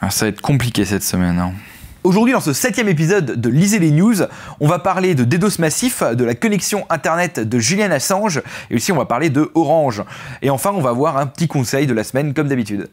Ah, ça va être compliqué cette semaine. Hein. Aujourd'hui, dans ce 7e épisode de Lisez les News, on va parler de DDoS massif, de la connexion internet de Julian Assange, et aussi on va parler de Orange. Et enfin, on va voir un petit conseil de la semaine comme d'habitude.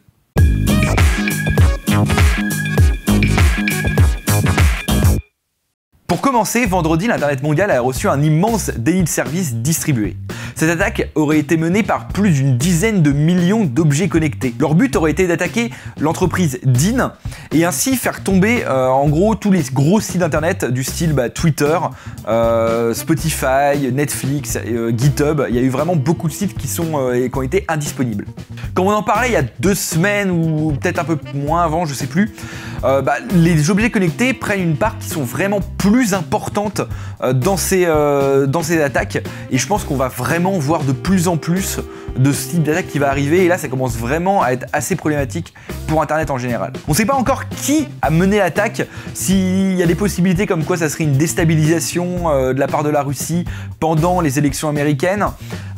Pour commencer, vendredi, l'Internet mondial a reçu un immense déni de service distribué. Cette attaque aurait été menée par plus d'une dizaine de millions d'objets connectés. Leur but aurait été d'attaquer l'entreprise DIN et ainsi faire tomber en gros tous les gros sites internet du style Twitter, Spotify, Netflix, GitHub. Il y a eu vraiment beaucoup de sites qui ont été indisponibles. Comme on en parlait il y a 2 semaines ou peut-être un peu moins avant, je sais plus, les objets connectés prennent une part qui sont vraiment plus importante dans ces attaques, et je pense qu'on va vraiment voir de plus en plus de ce type d'attaque qui va arriver, et là ça commence vraiment à être assez problématique pour Internet en général. On ne sait pas encore qui a mené l'attaque, s'il y a des possibilités comme quoi ça serait une déstabilisation de la part de la Russie pendant les élections américaines.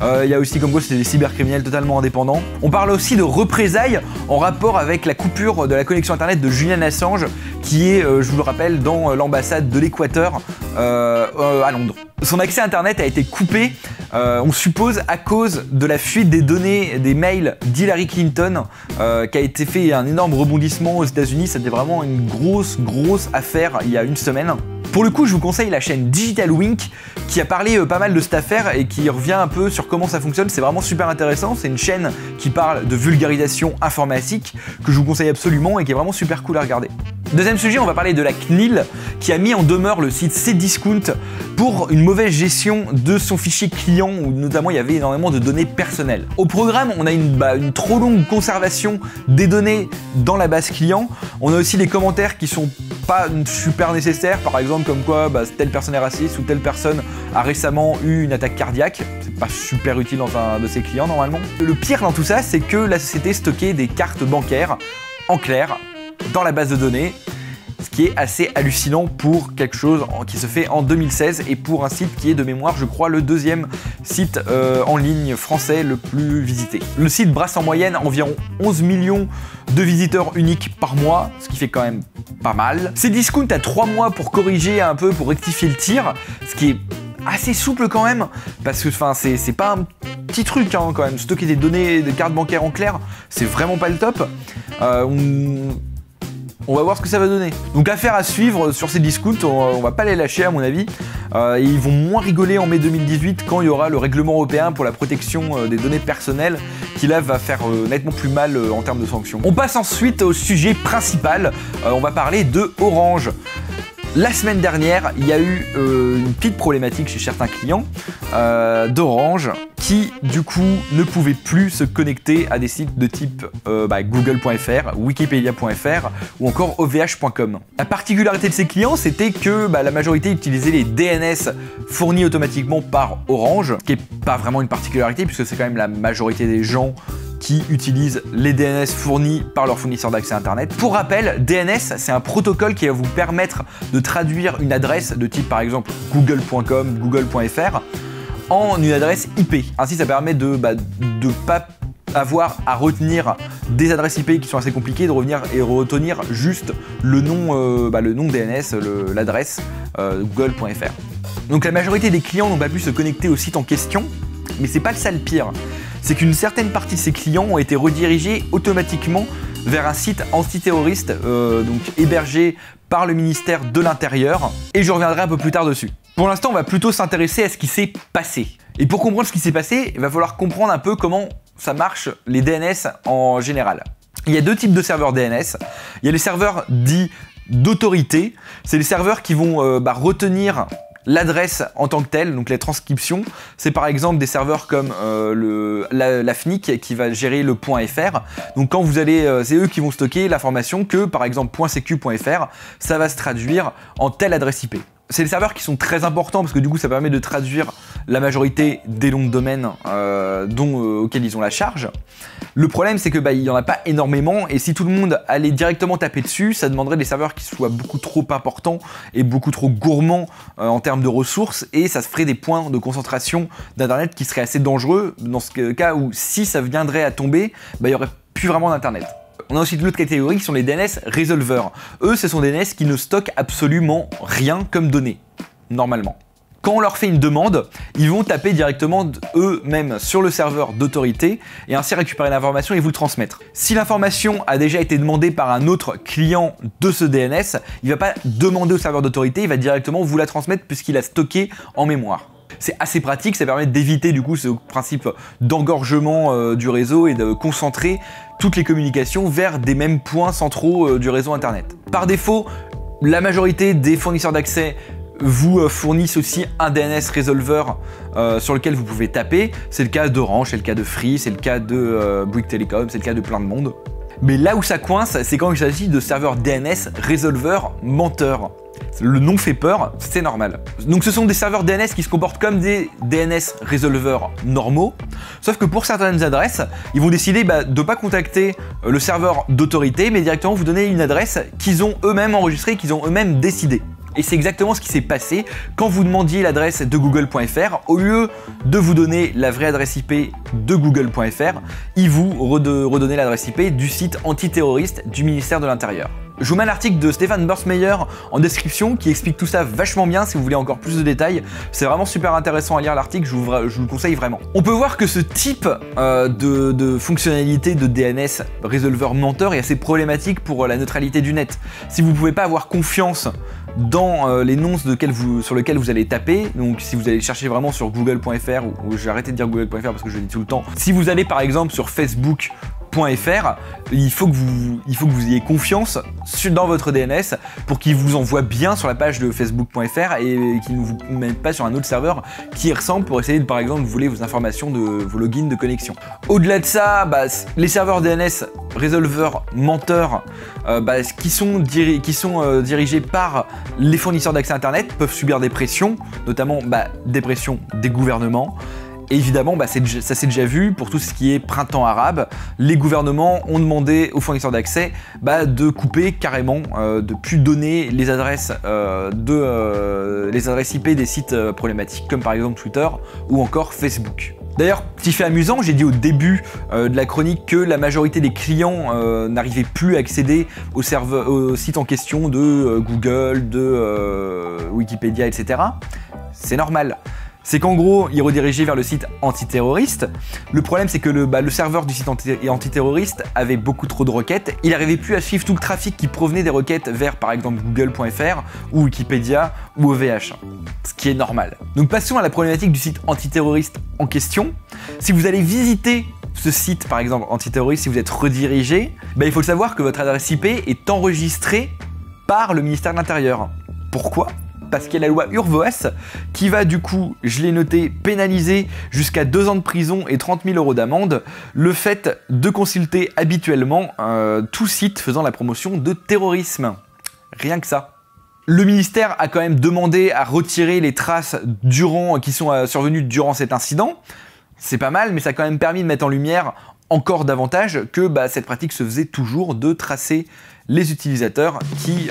Il y a aussi comme quoi c'était des cybercriminels totalement indépendants. On parle aussi de représailles en rapport avec la coupure de la connexion internet de Julian Assange, qui est, je vous le rappelle, dans l'ambassade de l'Équateur à Londres. Son accès à internet a été coupé, on suppose à cause de la fuite des données des mails d'Hillary Clinton, qui a été fait un énorme rebondissement aux États-Unis. C'était vraiment une grosse affaire il y a une semaine. Pour le coup, je vous conseille la chaîne Digital Wink qui a parlé pas mal de cette affaire et qui revient un peu sur comment ça fonctionne. C'est vraiment super intéressant. C'est une chaîne qui parle de vulgarisation informatique que je vous conseille absolument et qui est vraiment super cool à regarder. Deuxième sujet, on va parler de la CNIL qui a mis en demeure le site Cdiscount pour une mauvaise gestion de son fichier client où notamment il y avait énormément de données personnelles. Au programme, on a une trop longue conservation des données dans la base client. On a aussi des commentaires qui sont pas super nécessaires, par exemple comme quoi telle personne est raciste ou telle personne a récemment eu une attaque cardiaque. C'est pas super utile dans un de ses clients normalement. Le pire dans tout ça, c'est que la société stockait des cartes bancaires en clair dans la base de données, ce qui est assez hallucinant pour quelque chose qui se fait en 2016 et pour un site qui est de mémoire, je crois, le 2e site en ligne français le plus visité. Le site brasse en moyenne environ 11 millions de visiteurs uniques par mois, ce qui fait quand même pas mal. Cdiscount a 3 mois pour corriger un peu, pour rectifier le tir, ce qui est assez souple quand même, parce que c'est pas un petit truc quand même. Stocker des données, des cartes bancaires en clair, c'est vraiment pas le top. On va voir ce que ça va donner. Donc affaire à suivre sur Cdiscount, on va pas les lâcher à mon avis. Et ils vont moins rigoler en mai 2018 quand il y aura le règlement européen pour la protection des données personnelles qui là va faire nettement plus mal en termes de sanctions. On passe ensuite au sujet principal, on va parler de Orange. La semaine dernière, il y a eu une petite problématique chez certains clients d'Orange qui, du coup, ne pouvaient plus se connecter à des sites de type google.fr, wikipedia.fr ou encore ovh.com. La particularité de ces clients, c'était que la majorité utilisait les DNS fournis automatiquement par Orange, ce qui n'est pas vraiment une particularité puisque c'est quand même la majorité des gens qui utilisent les DNS fournis par leur fournisseur d'accès Internet. Pour rappel, DNS, c'est un protocole qui va vous permettre de traduire une adresse de type par exemple google.com, google.fr en une adresse IP. Ainsi, ça permet de pas avoir à retenir des adresses IP qui sont assez compliquées, de revenir et retenir juste le nom DNS, l'adresse google.fr. Donc la majorité des clients n'ont pas pu se connecter au site en question, mais c'est pas ça le pire. C'est qu'une certaine partie de ces clients ont été redirigés automatiquement vers un site antiterroriste, donc hébergé par le ministère de l'Intérieur, et je reviendrai un peu plus tard dessus. Pour l'instant, on va plutôt s'intéresser à ce qui s'est passé. Et pour comprendre ce qui s'est passé, il va falloir comprendre un peu comment ça marche les DNS en général. Il y a 2 types de serveurs DNS. Il y a les serveurs dits d'autorité, c'est les serveurs qui vont retenir l'adresse en tant que telle, donc les transcriptions. C'est par exemple des serveurs comme la FNIC qui va gérer le .fr. Donc quand vous allez, c'est eux qui vont stocker l'information que par exemple .cq.fr, ça va se traduire en telle adresse IP. C'est des serveurs qui sont très importants parce que du coup ça permet de traduire la majorité des noms de domaine auxquels ils ont la charge. Le problème c'est que il y en a pas énormément et si tout le monde allait directement taper dessus, ça demanderait des serveurs qui soient beaucoup trop importants et beaucoup trop gourmands en termes de ressources et ça se ferait des points de concentration d'internet qui seraient assez dangereux dans ce cas où si ça viendrait à tomber, il y aurait plus vraiment d'internet. On a aussi de l'autre catégorie qui sont les DNS Resolver. Eux, ce sont des DNS qui ne stockent absolument rien comme données, normalement. Quand on leur fait une demande, ils vont taper directement eux-mêmes sur le serveur d'autorité et ainsi récupérer l'information et vous le transmettre. Si l'information a déjà été demandée par un autre client de ce DNS, il ne va pas demander au serveur d'autorité, il va directement vous la transmettre puisqu'il a stocké en mémoire. C'est assez pratique, ça permet d'éviter du coup ce principe d'engorgement du réseau et de concentrer toutes les communications vers des mêmes points centraux du réseau internet. Par défaut, la majorité des fournisseurs d'accès vous fournissent aussi un DNS Resolver sur lequel vous pouvez taper. C'est le cas d'Orange, c'est le cas de Free, c'est le cas de Bouygues Telecom, c'est le cas de plein de monde. Mais là où ça coince, c'est quand il s'agit de serveurs DNS Resolver menteurs. Le nom fait peur, c'est normal. Donc ce sont des serveurs DNS qui se comportent comme des DNS Resolver normaux, sauf que pour certaines adresses, ils vont décider de ne pas contacter le serveur d'autorité, mais directement vous donner une adresse qu'ils ont eux-mêmes enregistrée, qu'ils ont eux-mêmes décidée. Et c'est exactement ce qui s'est passé quand vous demandiez l'adresse de google.fr. Au lieu de vous donner la vraie adresse IP de google.fr, ils vous redonnaient l'adresse IP du site antiterroriste du ministère de l'Intérieur. Je vous mets un article de Stéphane Boersmeyer en description qui explique tout ça vachement bien si vous voulez encore plus de détails. C'est vraiment super intéressant à lire l'article, je vous le conseille vraiment. On peut voir que ce type de fonctionnalité de DNS Resolver menteur est assez problématique pour la neutralité du net. Si vous ne pouvez pas avoir confiance dans les noms sur lesquels vous allez taper, donc si vous allez chercher vraiment sur google.fr, ou j'ai arrêté de dire google.fr parce que je le dis tout le temps, si vous allez par exemple sur facebook.fr, il faut que vous ayez confiance dans votre DNS pour qu'il vous envoie bien sur la page de facebook.fr et qu'il ne vous mette pas sur un autre serveur qui ressemble pour essayer de, par exemple, voler vos informations de vos logins de connexion. Au-delà de ça, les serveurs DNS Resolver menteurs qui sont dirigés par les fournisseurs d'accès Internet peuvent subir des pressions, notamment des pressions des gouvernements. Et évidemment, ça s'est déjà vu pour tout ce qui est printemps arabe. Les gouvernements ont demandé aux fournisseurs d'accès de couper carrément, de plus donner les adresses IP des sites problématiques, comme par exemple Twitter ou encore Facebook. D'ailleurs, petit fait amusant, j'ai dit au début de la chronique que la majorité des clients n'arrivaient plus à accéder au site en question de Google, de Wikipédia, etc. C'est normal. C'est qu'en gros, il redirigeait vers le site antiterroriste. Le problème, c'est que le serveur du site antiterroriste avait beaucoup trop de requêtes. Il n'arrivait plus à suivre tout le trafic qui provenait des requêtes vers, par exemple, google.fr ou Wikipédia ou OVH. Ce qui est normal. Donc passons à la problématique du site antiterroriste en question. Si vous allez visiter ce site, par exemple, antiterroriste, si vous êtes redirigé, il faut le savoir que votre adresse IP est enregistrée par le ministère de l'Intérieur. Pourquoi ? Parce qu'il y a la loi Urvoas qui va du coup, je l'ai noté, pénaliser jusqu'à 2 ans de prison et 30 000 € d'amende le fait de consulter habituellement tout site faisant la promotion de terrorisme. Rien que ça. Le ministère a quand même demandé à retirer les traces qui sont survenues durant cet incident. C'est pas mal, mais ça a quand même permis de mettre en lumière encore davantage que cette pratique se faisait toujours de tracer les utilisateurs qui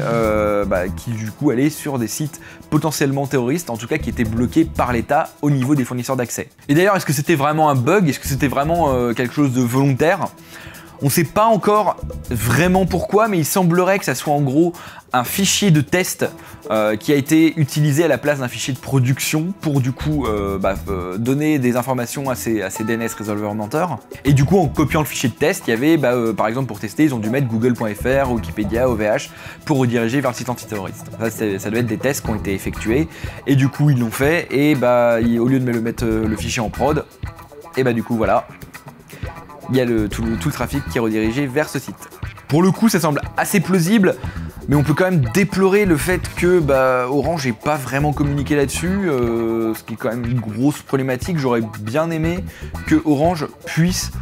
du coup allaient sur des sites potentiellement terroristes, en tout cas qui étaient bloqués par l'État au niveau des fournisseurs d'accès. Et d'ailleurs, est-ce que c'était vraiment un bug? Est-ce que c'était vraiment quelque chose de volontaire? On ne sait pas encore vraiment pourquoi, mais il semblerait que ça soit en gros un fichier de test qui a été utilisé à la place d'un fichier de production pour du coup donner des informations à ces DNS Resolver menteurs. Et du coup, en copiant le fichier de test, il y avait par exemple pour tester, ils ont dû mettre google.fr, Wikipédia, OVH pour rediriger vers le site antiterroriste. Ça doit être des tests qui ont été effectués et du coup ils l'ont fait et au lieu de mettre le fichier en prod, et du coup voilà. Il y a tout le trafic qui est redirigé vers ce site. Pour le coup, ça semble assez plausible, mais on peut quand même déplorer le fait que Orange n'ait pas vraiment communiqué là-dessus, ce qui est quand même une grosse problématique. J'aurais bien aimé que Orange puisse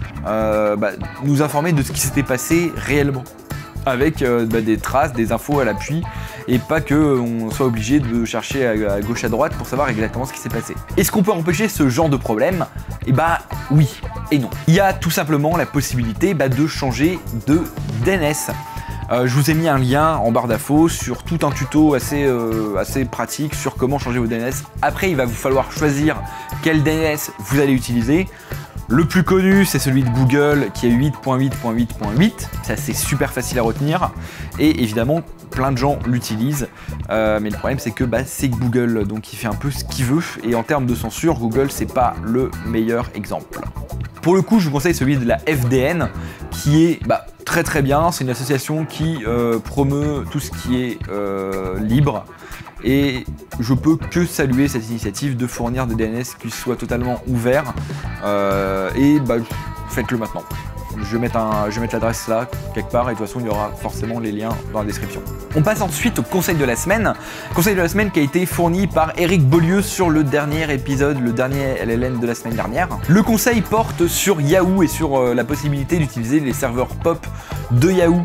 nous informer de ce qui s'était passé réellement, avec des traces, des infos à l'appui, et pas qu'on soit obligé de chercher à gauche à droite pour savoir exactement ce qui s'est passé. Est-ce qu'on peut empêcher ce genre de problème? Oui et non. Il y a tout simplement la possibilité de changer de DNS. Je vous ai mis un lien en barre d'infos sur tout un tuto assez pratique sur comment changer vos DNS. Après, il va vous falloir choisir quel DNS vous allez utiliser. Le plus connu, c'est celui de Google qui est 8.8.8.8. C'est super facile à retenir et évidemment plein de gens l'utilisent. Mais le problème c'est que c'est Google, donc il fait un peu ce qu'il veut et en termes de censure, Google c'est pas le meilleur exemple. Pour le coup, je vous conseille celui de la FDN qui est très très bien. C'est une association qui promeut tout ce qui est libre. Et je peux que saluer cette initiative de fournir des DNS qui soient totalement ouverts. Faites-le maintenant. Je vais mettre l'adresse là, quelque part, et de toute façon, il y aura forcément les liens dans la description. On passe ensuite au conseil de la semaine. Conseil de la semaine qui a été fourni par Eric Beaulieu sur le dernier épisode, le dernier LLN de la semaine dernière. Le conseil porte sur Yahoo et sur la possibilité d'utiliser les serveurs POP de Yahoo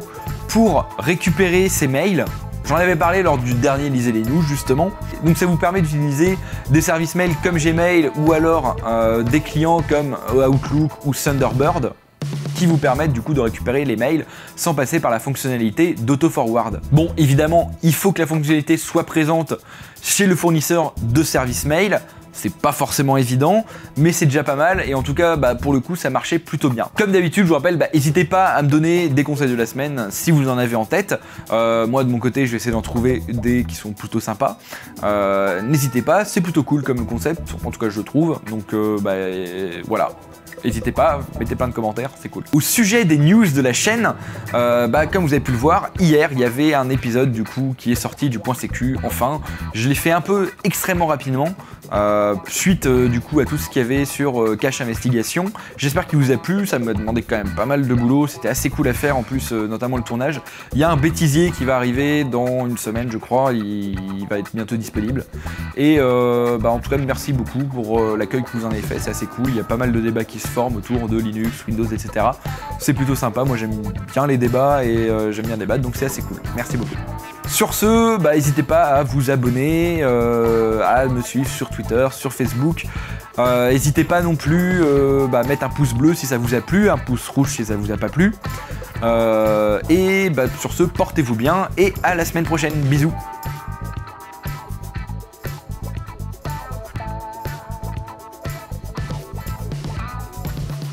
pour récupérer ses mails. J'en avais parlé lors du dernier Lisez les news justement. Donc ça vous permet d'utiliser des services mail comme Gmail ou alors des clients comme Outlook ou Thunderbird qui vous permettent du coup de récupérer les mails sans passer par la fonctionnalité d'auto-forward. Bon, évidemment, il faut que la fonctionnalité soit présente chez le fournisseur de services mail. C'est pas forcément évident, mais c'est déjà pas mal et en tout cas pour le coup ça marchait plutôt bien. Comme d'habitude, je vous rappelle, n'hésitez pas à me donner des conseils de la semaine si vous en avez en tête. Moi de mon côté, je vais essayer d'en trouver des qui sont plutôt sympas. N'hésitez pas, c'est plutôt cool comme concept, en tout cas je le trouve. Donc voilà. N'hésitez pas, mettez plein de commentaires, c'est cool. Au sujet des news de la chaîne, comme vous avez pu le voir, hier il y avait un épisode du coup qui est sorti du point sécu, enfin. Je l'ai fait un peu extrêmement rapidement, suite du coup à tout ce qu'il y avait sur Cache Investigation. J'espère qu'il vous a plu, ça m'a demandé quand même pas mal de boulot, c'était assez cool à faire en plus, notamment le tournage. Il y a un bêtisier qui va arriver dans une semaine je crois, il va être bientôt disponible. Et en tout cas merci beaucoup pour l'accueil que vous en avez fait, c'est assez cool, il y a pas mal de débats qui se forment autour de Linux, Windows, etc. C'est plutôt sympa, moi j'aime bien les débats et j'aime bien débattre, donc c'est assez cool. Merci beaucoup. Sur ce, n'hésitez pas à vous abonner, à me suivre sur Twitter, sur Facebook. N'hésitez pas non plus à mettre un pouce bleu si ça vous a plu, un pouce rouge si ça vous a pas plu. Sur ce, portez-vous bien et à la semaine prochaine. Bisous.